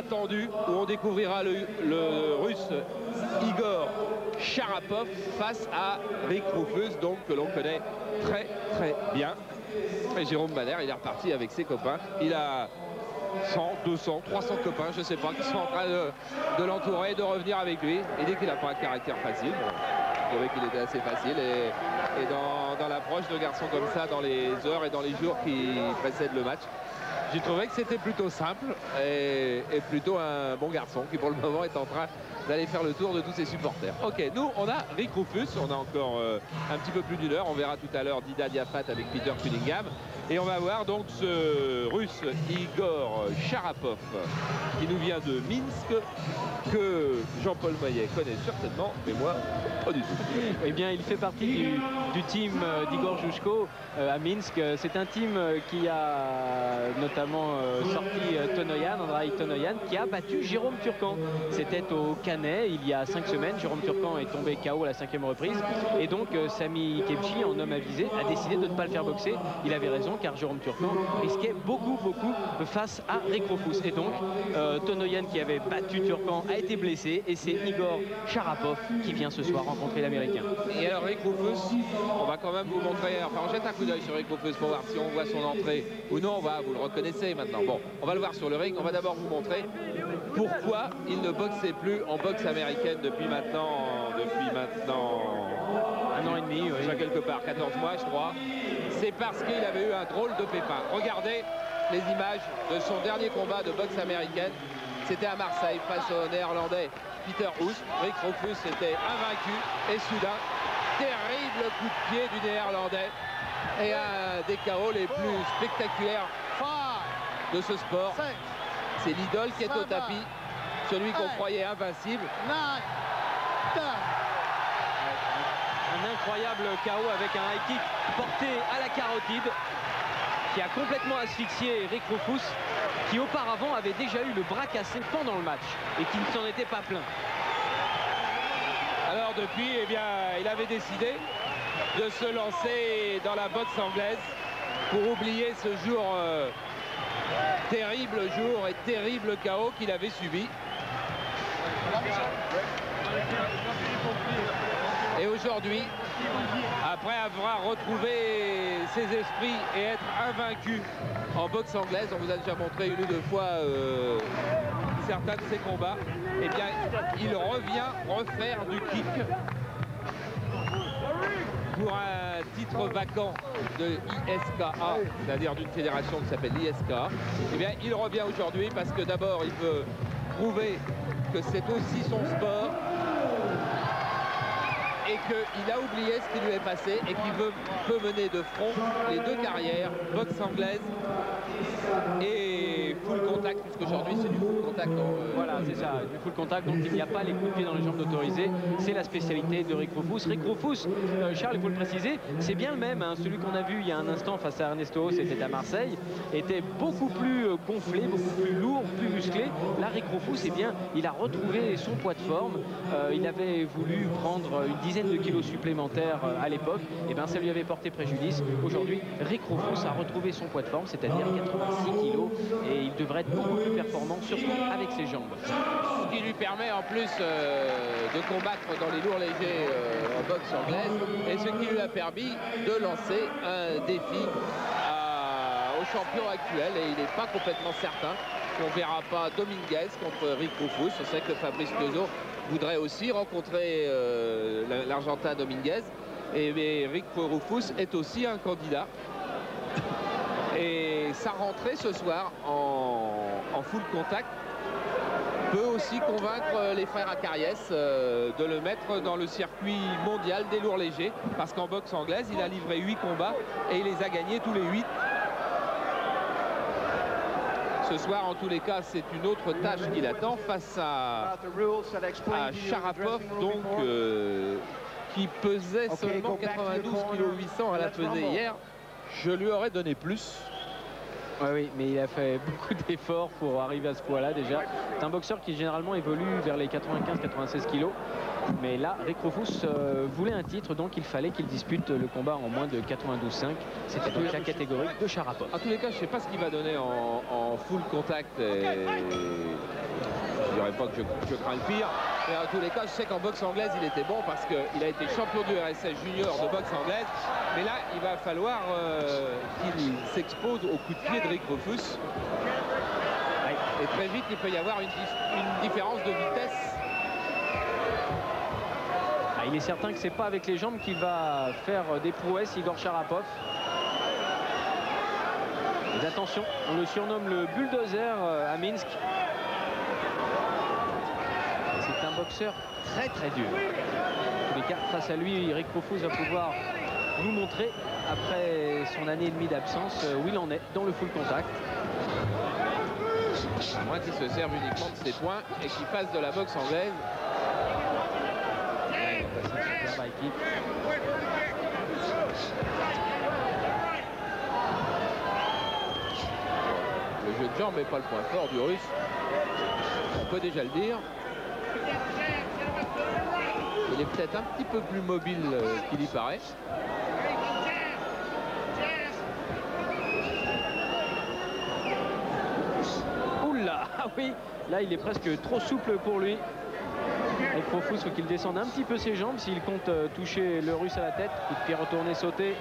attendu où on découvrira le russe Igor Sharapov face à Rick Rufus, donc que l'on connaît très très bien. Et Jérôme Banner, il est reparti avec ses copains. Il a 100, 200, 300 copains, je ne sais pas, qui sont en train de l'entourer, de revenir avec lui. Et dès qu'il n'a pas un caractère facile, je trouvais qu'il était assez facile. Et dans l'approche de garçons comme ça, dans les heures et dans les jours qui précèdent le match, j'ai trouvé que c'était plutôt simple et plutôt un bon garçon qui pour le moment est en train d'aller faire le tour de tous ses supporters. Ok, nous on a Rick Rufus, on a encore un petit peu plus d'une heure, on verra tout à l'heure Dida Diafat avec Peter Cunningham. Et on va voir donc ce russe Igor Sharapov qui nous vient de Minsk, que Jean-Paul Maillet connaît certainement, mais moi pas du tout. Eh bien il fait partie du team d'Igor Jushko à Minsk. C'est un team qui a notamment sorti Tonoyan, Andrei Tonoyan, qui a battu Jérôme Turcan. C'était au Canet il y a 5 semaines. Jérôme Turcan est tombé KO à la 5e reprise. Et donc Sami Kebchi, en homme avisé, a décidé de ne pas le faire boxer. Il avait raison car Jérôme Turcan risquait beaucoup face à Rick Rufus. Et donc Tonoyan qui avait battu Turcan a été blessé et c'est Igor Sharapov qui vient ce soir rencontrer l'Américain. Et alors Rick Rufus, on va quand même vous montrer, enfin on jette un coup d'œil sur Rick Rufus pour voir si on voit son entrée ou non. Vous le reconnaissez maintenant. Bon, on va le voir sur le ring. On va d'abord vous montrer pourquoi il ne boxait plus en boxe américaine depuis maintenant 1 an et demi, oui. Soit quelque part 14 mois je crois. C'est parce qu'il avait eu un drôle de pépin. Regardez les images de son dernier combat de boxe américaine. C'était à Marseille face au néerlandais Peter Hoos. Rick Rufus était invaincu et soudain, terrible coup de pied du néerlandais et un des KO les plus spectaculaires de ce sport. C'est l'idole qui est au tapis, celui qu'on croyait invincible. Un incroyable KO avec un high kick porté à la carotide qui a complètement asphyxié Rick Rufus, qui auparavant avait déjà eu le bras cassé pendant le match et qui ne s'en était pas plaint. Alors depuis, eh bien, il avait décidé de se lancer dans la boxe anglaise pour oublier ce jour, terrible jour et terrible KO qu'il avait subi. Et aujourd'hui, après avoir retrouvé ses esprits et être invaincu en boxe anglaise, on vous a déjà montré une ou deux fois certains de ses combats, eh bien, il revient refaire du kick pour un titre vacant de ISKA, c'est-à-dire d'une fédération qui s'appelle l'ISKA. Eh bien, il revient aujourd'hui parce que d'abord, il veut prouver que c'est aussi son sport et qu'il a oublié ce qui lui est passé et qu'il peut mener de front les deux carrières, boxe anglaise et full contact, puisqu'aujourd'hui c'est du full contact. Voilà, c'est ça, du full contact, donc il n'y a pas les coups de pied dans les jambes autorisés. C'est la spécialité de Rick Rufus. Rick Rufus, Charles, il faut le préciser, c'est bien le même, hein, celui qu'on a vu il y a un instant face à Ernesto, c'était à Marseille, était beaucoup plus gonflé, beaucoup plus lourd, plus musclé. Là, Rick Rufus, eh bien, il a retrouvé son poids de forme. Il avait voulu prendre une dizaine de kilos supplémentaires à l'époque, et bien ça lui avait porté préjudice. Aujourd'hui, Rick Rufus a retrouvé son poids de forme, c'est-à-dire 86 kilos, et il devrait être beaucoup plus performant, surtout avec ses jambes. Ce qui lui permet en plus de combattre dans les lourds légers en boxe anglaise, et ce qui lui a permis de lancer un défi au champion actuel, et il n'est pas complètement certain qu'on ne verra pas Dominguez contre Rick Rufus. On sait que Fabrice Clozo voudrait aussi rencontrer l'Argentin Dominguez, et Rick Rufus est aussi un candidat. Et sa rentrée ce soir en full contact peut aussi convaincre les frères Acariès de le mettre dans le circuit mondial des lourds légers, parce qu'en boxe anglaise il a livré 8 combats et il les a gagnés tous les 8. Ce soir, en tous les cas, c'est une autre tâche qui l'attend face à Sharapov, donc qui pesait seulement 92,8 kg à la pesée hier. Je lui aurais donné plus. Oui, mais il a fait beaucoup d'efforts pour arriver à ce poids-là déjà. C'est un boxeur qui généralement évolue vers les 95-96 kg. Mais là, Rick Rufus voulait un titre, donc il fallait qu'il dispute le combat en moins de 92,5. C'était donc la catégorie de Sharapov. En tous les cas, je ne sais pas ce qu'il va donner en full contact dirais pas que je crains le pire. Mais en tous les cas, je sais qu'en boxe anglaise, il était bon parce qu'il a été champion du RSS junior de boxe anglaise. Mais là, il va falloir qu'il s'expose au coup de pied de Rick Rufus. Et très vite, il peut y avoir une différence de vitesse. Il est certain que c'est pas avec les jambes qu'il va faire des prouesses, Igor Sharapov. Mais attention, on le surnomme le bulldozer à Minsk. C'est un boxeur très très dur. En tous les cas, face à lui, Rick Rufus va pouvoir nous montrer, après son année et demie d'absence, où il en est dans le full contact. À moins qu'il se serve uniquement de ses points et qu'il fasse de la boxe anglaise. Le jeu de jambes n'est pas le point fort du Russe. On peut déjà le dire. Il est peut-être un petit peu plus mobile qu'il y paraît. Oula, ah oui, là il est presque trop souple pour lui. Avec Rufus, il faut qu'il descende un petit peu ses jambes s'il compte toucher le Russe à la tête. Il peut retourner sauter.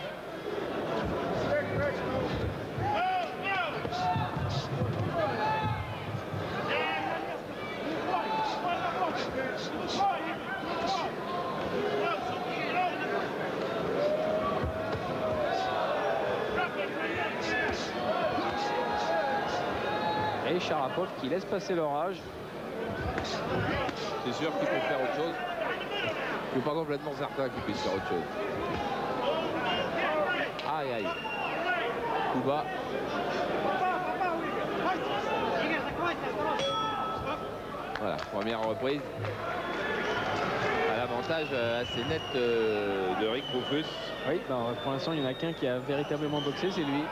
Et Sharapov qui laisse passer l'orage. C'est sûr qu'il peut faire autre chose. Je ne suis pas complètement certain qu'il puisse faire autre chose. Aïe, aïe. Coup bas. Voilà, première reprise. À l'avantage assez net de Rick Rufus. Oui, bah, pour l'instant, il n'y en a qu'un qui a véritablement boxé, c'est lui.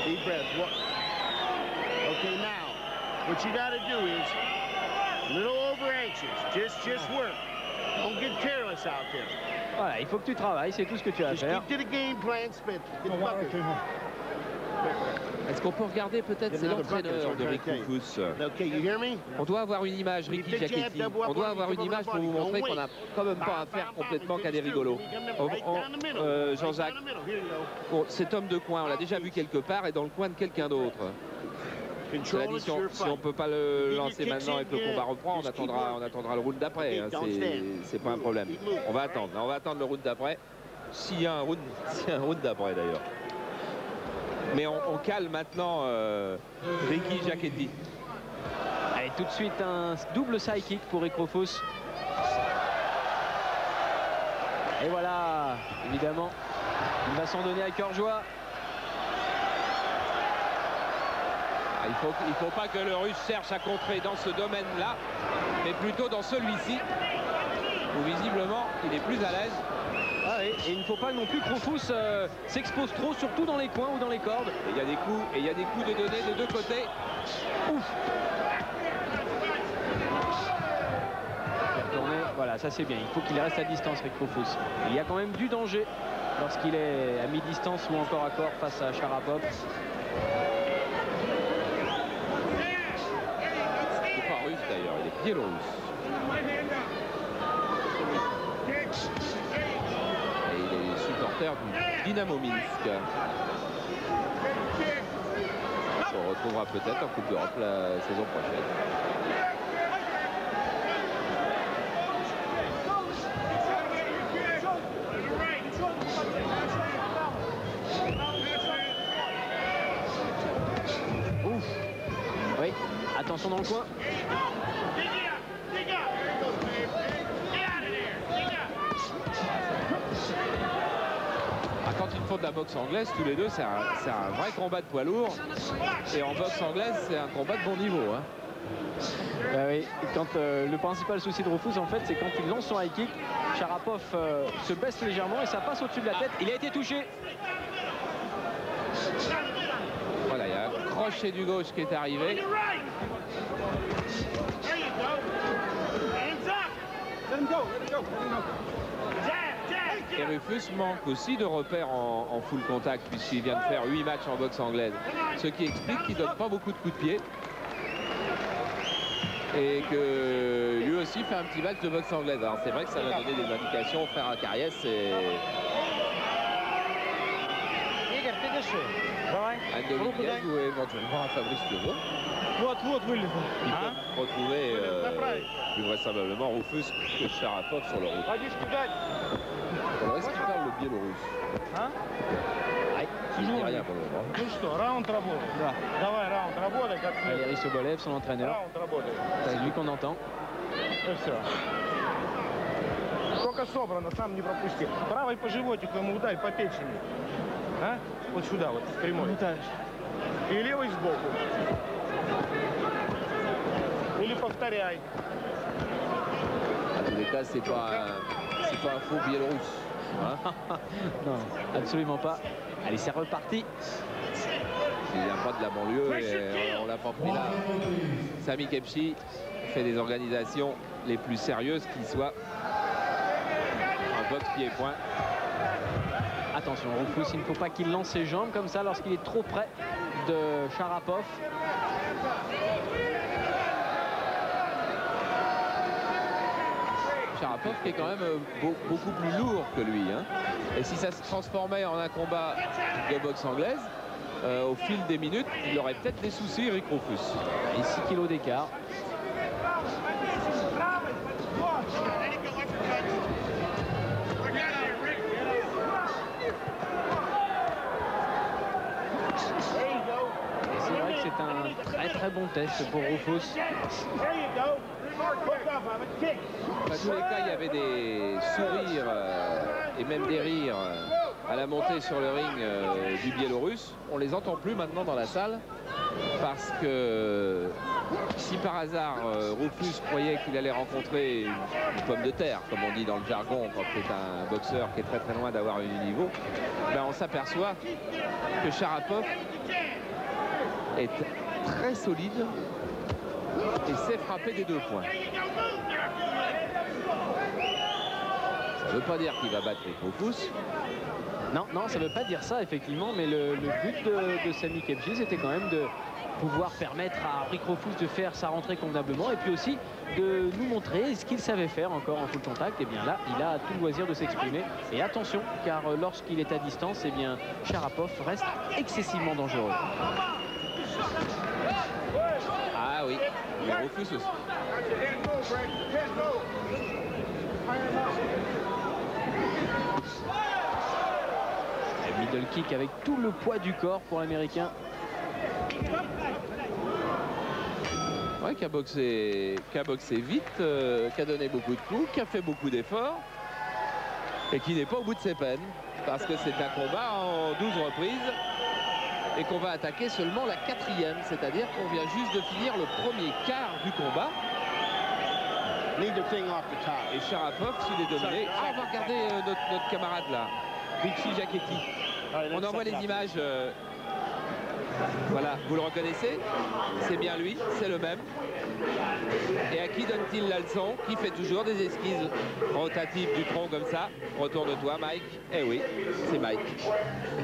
Deep breath. Okay, now, what you got to do is a little over anxious. Just work. Don't get careless out there. Voilà, il faut que tu travailles, c'est tout ce que tu as à Just faire. keep to the game plan, Smith. Est-ce qu'on peut regarder peut-être c'est l'entraîneur de Rick Rufus? Okay, you hear me? On doit avoir une image, Ricky Giachetti. On doit avoir une image pour vous montrer qu'on n'a quand même pas affaire complètement qu'à des rigolos. Jean-Jacques, bon, cet homme de coin, on l'a déjà vu quelque part et dans le coin de quelqu'un d'autre. Cela dit, si on ne peut pas le lancer maintenant et que le combat reprend, on attendra le round d'après. Hein, c'est pas un problème. On va attendre le round d'après. S'il y a un round d'après d'ailleurs. Mais on cale maintenant Ricky Giachetti. Allez, tout de suite un double side kick pour Rick Rufus. Et voilà, évidemment, il va s'en donner à cœur joie. Il faut pas que le Russe cherche à contrer dans ce domaine-là, mais plutôt dans celui-ci, où visiblement il est plus à l'aise. Ah oui, et il ne faut pas non plus que Rufus s'expose trop, surtout dans les coins ou dans les cordes. Et il y a des coups de donner des deux côtés. Ouf. Voilà, ça c'est bien. Il faut qu'il reste à distance, Rick Rufus. Il y a quand même du danger lorsqu'il est à mi-distance ou encore à corps face à Sharapov. Il n'est pas russe d'ailleurs, il est biélorusse. Et il est supporter du Dynamo Minsk. On retrouvera peut-être en Coupe d'Europe la saison prochaine. Ouf. Oui, attention dans le coin. Quand ils font de la boxe anglaise, tous les deux, c'est un vrai combat de poids lourd. Et en boxe anglaise, c'est un combat de bon niveau. Hein. Oui, quand le principal souci de Rufus, en fait, c'est quand il lance son high kick, Sharapov se baisse légèrement et ça passe au-dessus de la tête. Il a été touché. Voilà, il y a un crochet du gauche qui est arrivé. Et Rufus manque aussi de repères en full contact puisqu'il vient de faire 8 matchs en boxe anglaise. Ce qui explique qu'il ne donne pas beaucoup de coups de pied. et que lui aussi fait un petit match de boxe anglaise. Alors c'est vrai que ça va donner des indications au frère Acariès et Anne Dominguez ou éventuellement à Fabrice Thiauzot. Ils peuvent retrouver plus vraisemblablement Roufus que Sharapov sur le route. Alors est-ce qu'il parle le biélorusse? Il dit rien pour le moment. Ну что, раунд работает. Да. Давай раунд работай, как Valérie Sobolev, son entraîneur. Раунд работает. C'est lui qu'on entend. И все. Только собрано, сам не пропусти. Правой по животику ему ударь, по печени. А? Вот сюда, вот, прямой. И левой сбоку. Или повторяй. En tous les cas, c'est pas un faux biélorusse. Hein? Non, absolument pas. Allez, c'est reparti. Il vient pas de la banlieue et on l'a pas pris là. Sami Khepchi fait des organisations les plus sérieuses qui soient en boxe pied-point. Attention, Roufus, il ne faut pas qu'il lance ses jambes comme ça lorsqu'il est trop près de Sharapov. Sharapov qui est quand même beaucoup plus lourd que lui. Hein. Et si ça se transformait en un combat de boxe anglaise, au fil des minutes, il aurait peut-être des soucis, Rick Roufus. Et 6 kilos d'écart. C'est vrai que c'est un très bon test pour Roufus. Dans tous les cas, il y avait des sourires et même des rires à la montée sur le ring du Biélorusse. On les entend plus maintenant dans la salle parce que si par hasard Roufus croyait qu'il allait rencontrer une pomme de terre, comme on dit dans le jargon quand c'est un boxeur qui est très très loin d'avoir un niveau, ben on s'aperçoit que Sharapov est très solide et sait frapper des 2 points. Ça ne veut pas dire qu'il va battre les Roufus. Non, non, ça ne veut pas dire ça, effectivement, mais le but de Sami Khepchi, c'était quand même de pouvoir permettre à Rick Roufus de faire sa rentrée convenablement et puis aussi de nous montrer ce qu'il savait faire encore en full contact. Et bien là, il a tout le loisir de s'exprimer. Et attention, car lorsqu'il est à distance, et bien Sharapov reste excessivement dangereux. Ah oui, mais Roufus aussi. Et middle kick avec tout le poids du corps pour l'Américain. Ouais, qui a boxé vite, qui a donné beaucoup de coups, qui a fait beaucoup d'efforts et qui n'est pas au bout de ses peines parce que c'est un combat en 12 reprises et qu'on va attaquer seulement la 4e, c'est-à-dire qu'on vient juste de finir le premier quart du combat. Et Sharapov, s'il est dominé... Ah, on va regarder notre camarade là, Richie Jacchetti. On envoie les images. Voilà, vous le reconnaissez? C'est bien lui, c'est le même. Et à qui donne-t-il la leçon? Qui fait toujours des esquisses rotatives du tronc comme ça? Retourne-toi, Mike. Eh oui, c'est Mike.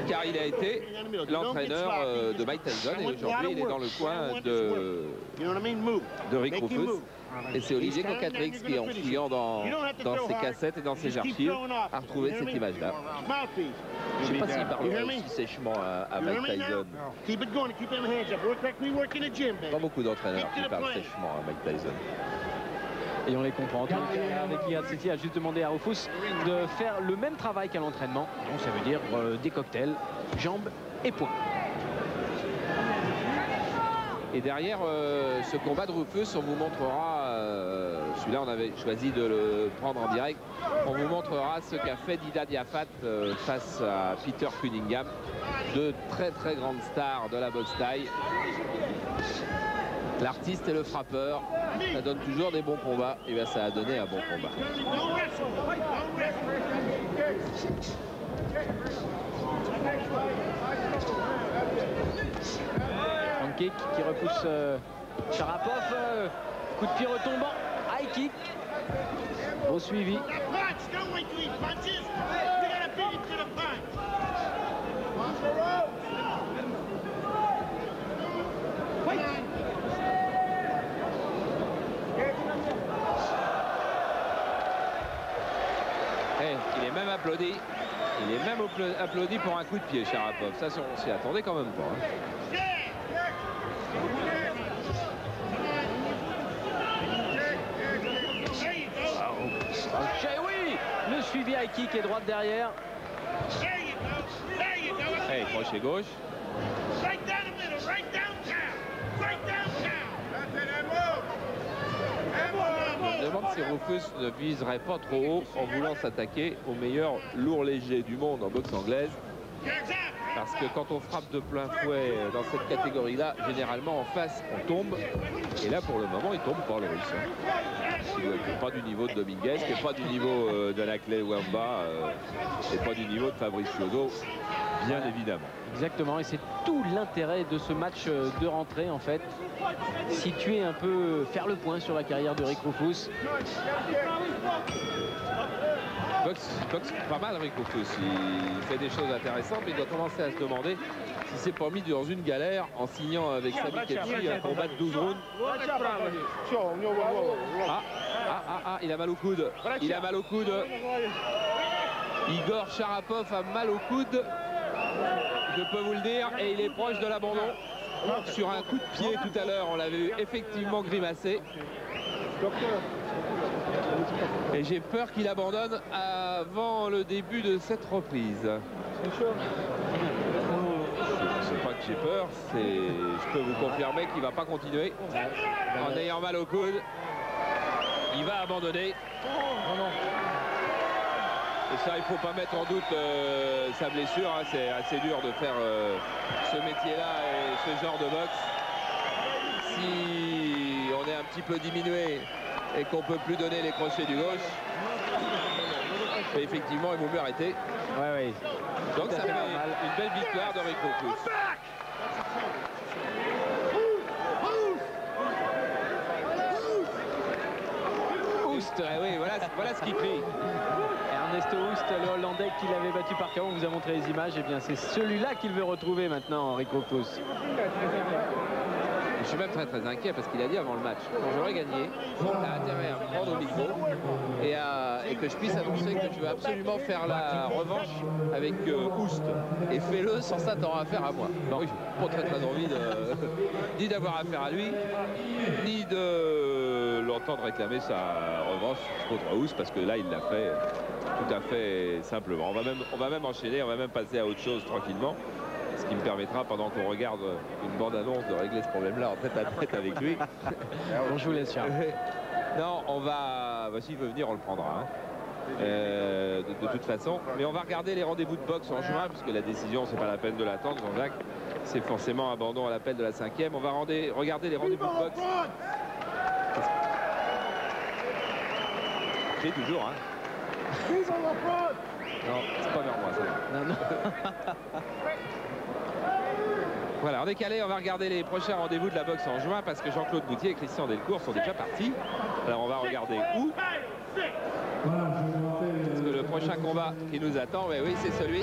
Car il a été l'entraîneur de Mike Tyson et aujourd'hui il est dans le coin de Rick Roufus. Et c'est Olivier Cocatrix qui, en fouillant dans ses cassettes et dans ses archives, a retrouvé cette image-là. Je ne sais pas s'il parlerait aussi sèchement à Mike Tyson. Pas beaucoup d'entraîneurs qui parlent sèchement à Mike Tyson. Et on les comprend. Avec Liad Sethi a juste demandé à Roufus de faire le même travail qu'à l'entraînement. Donc ça veut dire des cocktails, jambes et poings. Et derrière ce combat de Roufus, on vous montrera, celui-là on avait choisi de le prendre en direct, on vous montrera ce qu'a fait Dida Diafat face à Peter Cunningham, deux très très grandes stars de la boxe thaï. L'artiste et le frappeur, ça donne toujours des bons combats, et bien ça a donné un bon combat. Front kick qui repousse Sharapov, coup de pied retombant, high kick, au suivi. applaudi. Il est même applaudi pour un coup de pied, Sharapov. Ça, on s'y attendait quand même pas. Hein. Ok, oui, le suivi high kick et droite derrière. Hey, crochet gauche. Je me demande si Rufus ne viserait pas trop haut en voulant s'attaquer au meilleur lourd léger du monde en boxe anglaise. Parce que quand on frappe de plein fouet dans cette catégorie-là, généralement en face, on tombe. Et là, pour le moment, il tombe pas, le Russe. Qui n'est pas du niveau de Dominguez, qui n'est pas du niveau d'Anaclet Wamba, qui n'est pas du niveau de Fabrice Chiodo, bien évidemment. Exactement, et c'est tout l'intérêt de ce match de rentrée, en fait. Situer un peu, faire le point sur la carrière de Rick Rufus. Boxe pas mal, Rick Rufus. Il fait des choses intéressantes, mais il doit commencer à se demander si c'est pas mis dans une galère en signant avec Sami Khedji un combat de 12 rounds. Il a mal au coude. Il a mal au coude. Igor Sharapov a mal au coude. Je peux vous le dire, et il est proche de l'abandon. Sur un coup de pied tout à l'heure, on l'avait vu effectivement grimacer. Et j'ai peur qu'il abandonne avant le début de cette reprise. C'est pas que j'ai peur, je peux vous confirmer qu'il va pas continuer. En ayant mal au coude, il va abandonner. Et ça, il ne faut pas mettre en doute sa blessure. Hein. C'est assez dur de faire ce métier-là et ce genre de boxe. Si on est un petit peu diminué et qu'on ne peut plus donner les crochets du gauche, et effectivement, il vaut mieux arrêter. Ouais. Donc ça fait une belle victoire de Rick Rufus. Oust, oui, voilà ce qu'il crie. Ernesto Oust, le Hollandais qui l'avait battu par KO, on vous a montré les images, et bien c'est celui-là qu'il veut retrouver maintenant, Rick Rufus. Je suis même très inquiet parce qu'il a dit avant le match, quand j'aurai gagné, t'as intérêt à me prendre au micro et que je puisse annoncer que tu veux absolument faire la revanche avec Oust. Et fais-le, sans ça t'auras affaire à moi. Bon, j'ai pas très envie ni d'avoir affaire à lui, ni de l'entendre réclamer sa revanche contre Oust, parce que là il l'a fait tout à fait simplement. On va même enchaîner, on va même passer à autre chose tranquillement. Ce qui me permettra, pendant qu'on regarde une bande-annonce, de régler ce problème-là en tête-à-tête avec lui. Bon, je vous laisse, Charles. Non, on va... S'il veut venir, on le prendra. Hein. De toute façon. Mais on va regarder les rendez-vous de boxe en juin, puisque la décision, c'est pas la peine de l'attendre, Jean-Jacques. C'est forcément abandon à l'appel de la 5e. On va regarder les rendez-vous de boxe. J'ai toujours, hein. Non, c'est pas vers moi, ça. Non. Voilà, en décalé, on va regarder les prochains rendez-vous de la boxe en juin parce que Jean-Claude Boutier et Christian Delcourt sont déjà partis. Alors on va regarder où. Parce que le prochain combat qui nous attend, oui, c'est celui